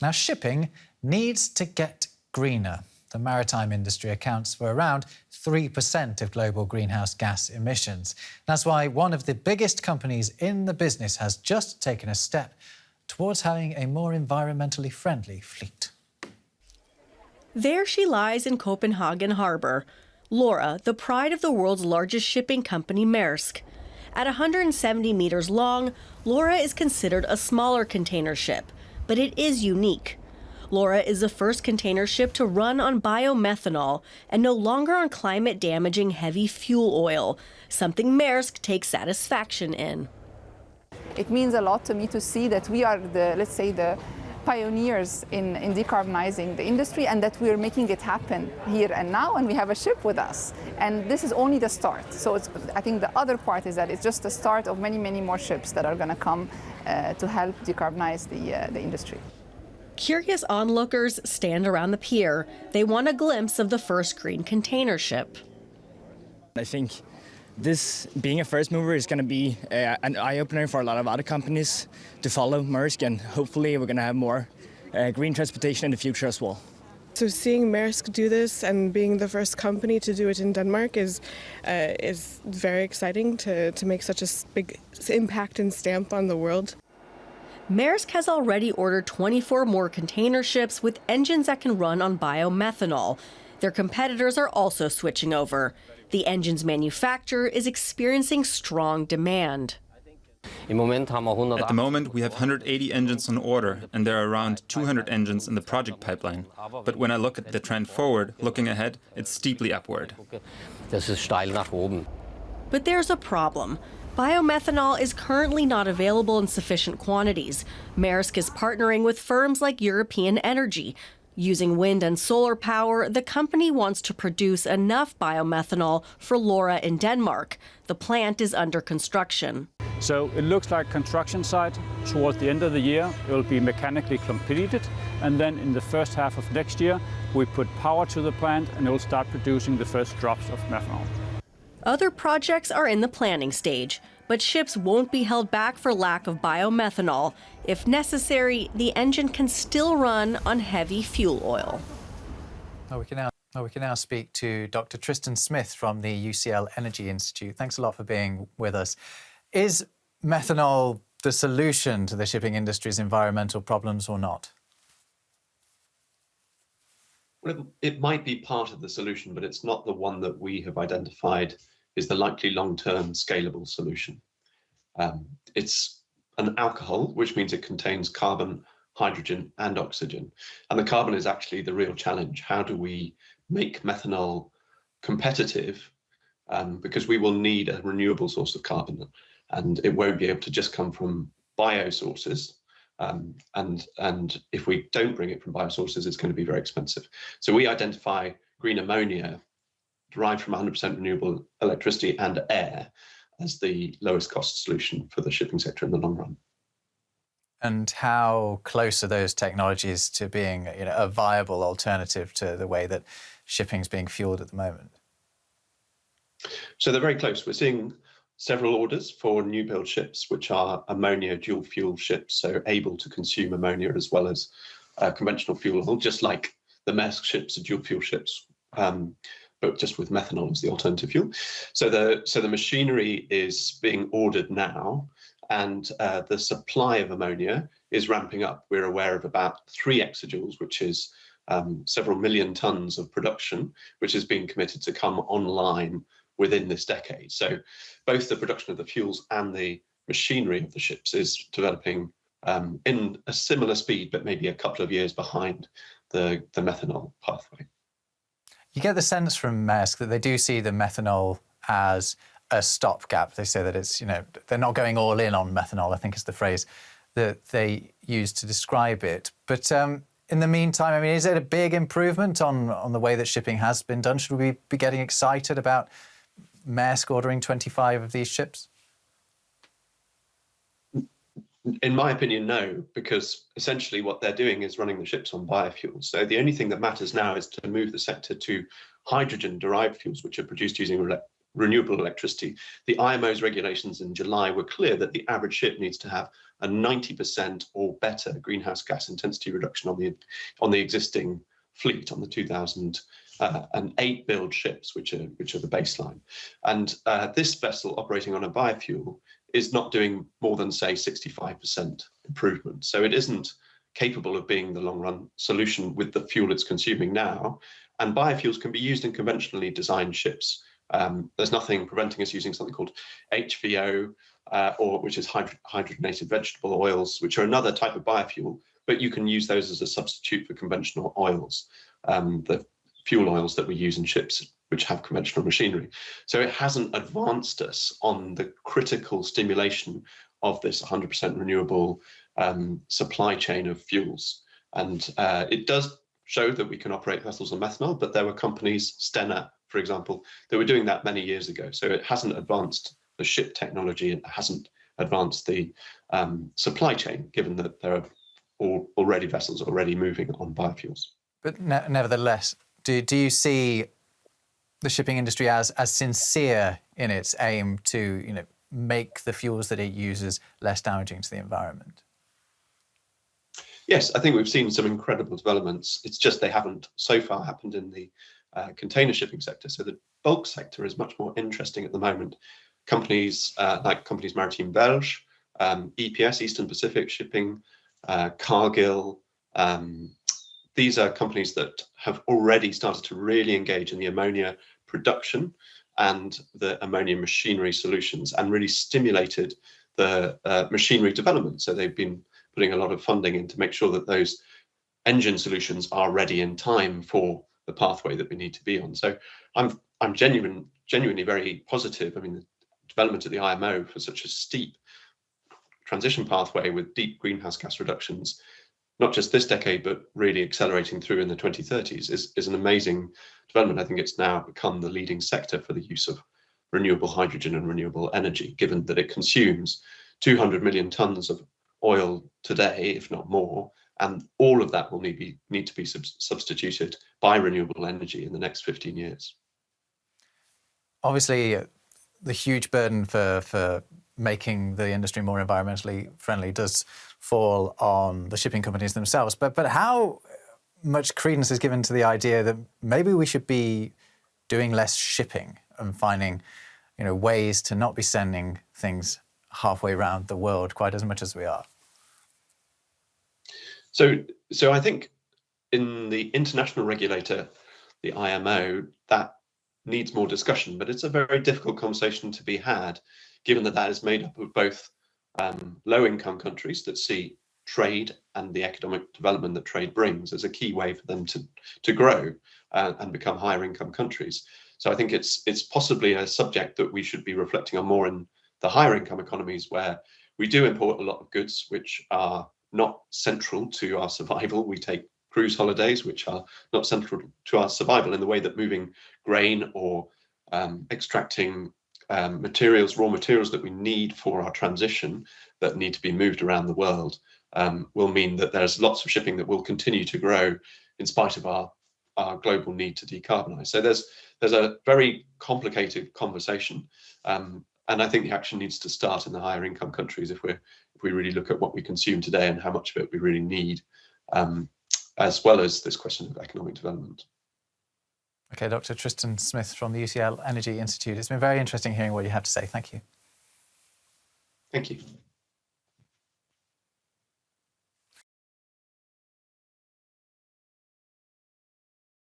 Now, shipping needs to get greener. The maritime industry accounts for around 3% of global greenhouse gas emissions. That's why one of the biggest companies in the business has just taken a step towards having a more environmentally friendly fleet. There she lies in Copenhagen Harbour. Laura, the pride of the world's largest shipping company, Maersk. At 170 meters long, Laura is considered a smaller container ship, but it is unique. Laura is the first container ship to run on biomethanol and no longer on climate-damaging heavy fuel oil, something Maersk takes satisfaction in. It means a lot to me to see that we are the pioneers in decarbonizing the industry, and that we are making it happen here and now, and we have a ship with us. And this is only the start. So I think the other part is that it's just the start of many, many more ships that are going to come to help decarbonize the industry. Curious onlookers stand around the pier. They want a glimpse of the first green container ship. I think this being a first mover is going to be an eye-opener for a lot of other companies to follow Maersk, and hopefully we're going to have more green transportation in the future as well. So seeing Maersk do this and being the first company to do it in Denmark is very exciting to make such a big impact and stamp on the world. Maersk has already ordered 24 more container ships with engines that can run on biomethanol. Their competitors are also switching over. The engine's manufacturer is experiencing strong demand. At the moment, we have 180 engines on order, and there are around 200 engines in the project pipeline. But when I look at the trend forward, looking ahead, it's steeply upward. But there's a problem. Biomethanol is currently not available in sufficient quantities. Maersk is partnering with firms like European Energy. Using wind and solar power, the company wants to produce enough biomethanol for Laura in Denmark. The plant is under construction. So it looks like construction site. Towards the end of the year, it will be mechanically completed. And then in the first half of next year, we put power to the plant and it will start producing the first drops of methanol. Other projects are in the planning stage, but ships won't be held back for lack of biomethanol. If necessary, the engine can still run on heavy fuel oil. We can now speak to Dr. Tristan Smith from the UCL Energy Institute. Thanks a lot for being with us. Is methanol the solution to the shipping industry's environmental problems or not? Well, it might be part of the solution, but it's not the one that we have identified is the likely long-term scalable solution. It's an alcohol, which means it contains carbon, hydrogen, and oxygen. And the carbon is actually the real challenge. How do we make methanol competitive? Because we will need a renewable source of carbon, and it won't be able to just come from biosources. And if we don't bring it from biosources, it's going to be very expensive. So we identify green ammonia derived from 100% renewable electricity and air as the lowest cost solution for the shipping sector in the long run. And how close are those technologies to being, a viable alternative to the way that shipping's being fueled at the moment? So they're very close. We're seeing several orders for new build ships, which are ammonia dual fuel ships, so able to consume ammonia as well as conventional fuel oil, just like the Maersk ships are dual fuel ships, but just with methanol as the alternative fuel. So the machinery is being ordered now, and the supply of ammonia is ramping up. We're aware of about 3 exajoules, which is several million tons of production, which is being committed to come online within this decade. So both the production of the fuels and the machinery of the ships is developing in a similar speed, but maybe a couple of years behind the methanol pathway. You get the sense from Maersk that they do see the methanol as a stopgap. They say that it's, they're not going all in on methanol, I think is the phrase that they use to describe it. But in the meantime, is it a big improvement on the way that shipping has been done? Should we be getting excited about Maersk ordering 25 of these ships? In my opinion, no, because essentially what they're doing is running the ships on biofuels. So the only thing that matters now is to move the sector to hydrogen-derived fuels, which are produced using renewable electricity, the IMO's regulations in July were clear that the average ship needs to have a 90% or better greenhouse gas intensity reduction on the existing fleet, on the 2008 build ships, which are the baseline. And this vessel operating on a biofuel is not doing more than, say, 65% improvement. So it isn't capable of being the long-run solution with the fuel it's consuming now. And biofuels can be used in conventionally designed ships. There's nothing preventing us using something called HVO, which is hydrogenated vegetable oils, which are another type of biofuel, but you can use those as a substitute for conventional oils, the fuel oils that we use in ships which have conventional machinery. So it hasn't advanced us on the critical stimulation of this 100% renewable supply chain of fuels. And it does show that we can operate vessels on methanol, but there were companies, Stena, for example, that were doing that many years ago. So it hasn't advanced the ship technology, it hasn't advanced the supply chain, given that there are already vessels already moving on biofuels. But nevertheless, do you see the shipping industry as sincere in its aim to make the fuels that it uses less damaging to the environment? Yes, I think we've seen some incredible developments. It's just they haven't so far happened in the container shipping sector. So the bulk sector is much more interesting at the moment. Companies like companies Maritime Belge, EPS, Eastern Pacific Shipping, Cargill, these are companies that have already started to really engage in the ammonia production and the ammonia machinery solutions and really stimulated the machinery development. So they've been putting a lot of funding in to make sure that those engine solutions are ready in time for the pathway that we need to be on. So I'm genuinely very positive. I mean, the development of the IMO for such a steep transition pathway with deep greenhouse gas reductions, not just this decade, but really accelerating through in the 2030s is an amazing development. I think it's now become the leading sector for the use of renewable hydrogen and renewable energy, given that it consumes 200 million tons of oil today, if not more, and all of that will need to be substituted by renewable energy in the next 15 years. Obviously, the huge burden for making the industry more environmentally friendly does fall on the shipping companies themselves. But how much credence is given to the idea that maybe we should be doing less shipping and finding, ways to not be sending things halfway around the world quite as much as we are? So I think in the international regulator, the IMO, that needs more discussion, but it's a very difficult conversation to be had, given that that is made up of both low-income countries that see trade and the economic development that trade brings as a key way for them to grow and become higher income countries. So I think it's possibly a subject that we should be reflecting on more in the higher income economies, where we do import a lot of goods which are not central to our survival. We take cruise holidays, which are not central to our survival, in the way that moving grain or extracting raw materials that we need for our transition that need to be moved around the world will mean that there's lots of shipping that will continue to grow in spite of our global need to decarbonize. So there's a very complicated conversation, and I think the action needs to start in the higher income countries if we really look at what we consume today and how much of it we really need, as well as this question of economic development. Okay, Dr. Tristan Smith from the UCL Energy Institute. It's been very interesting hearing what you have to say. Thank you. Thank you.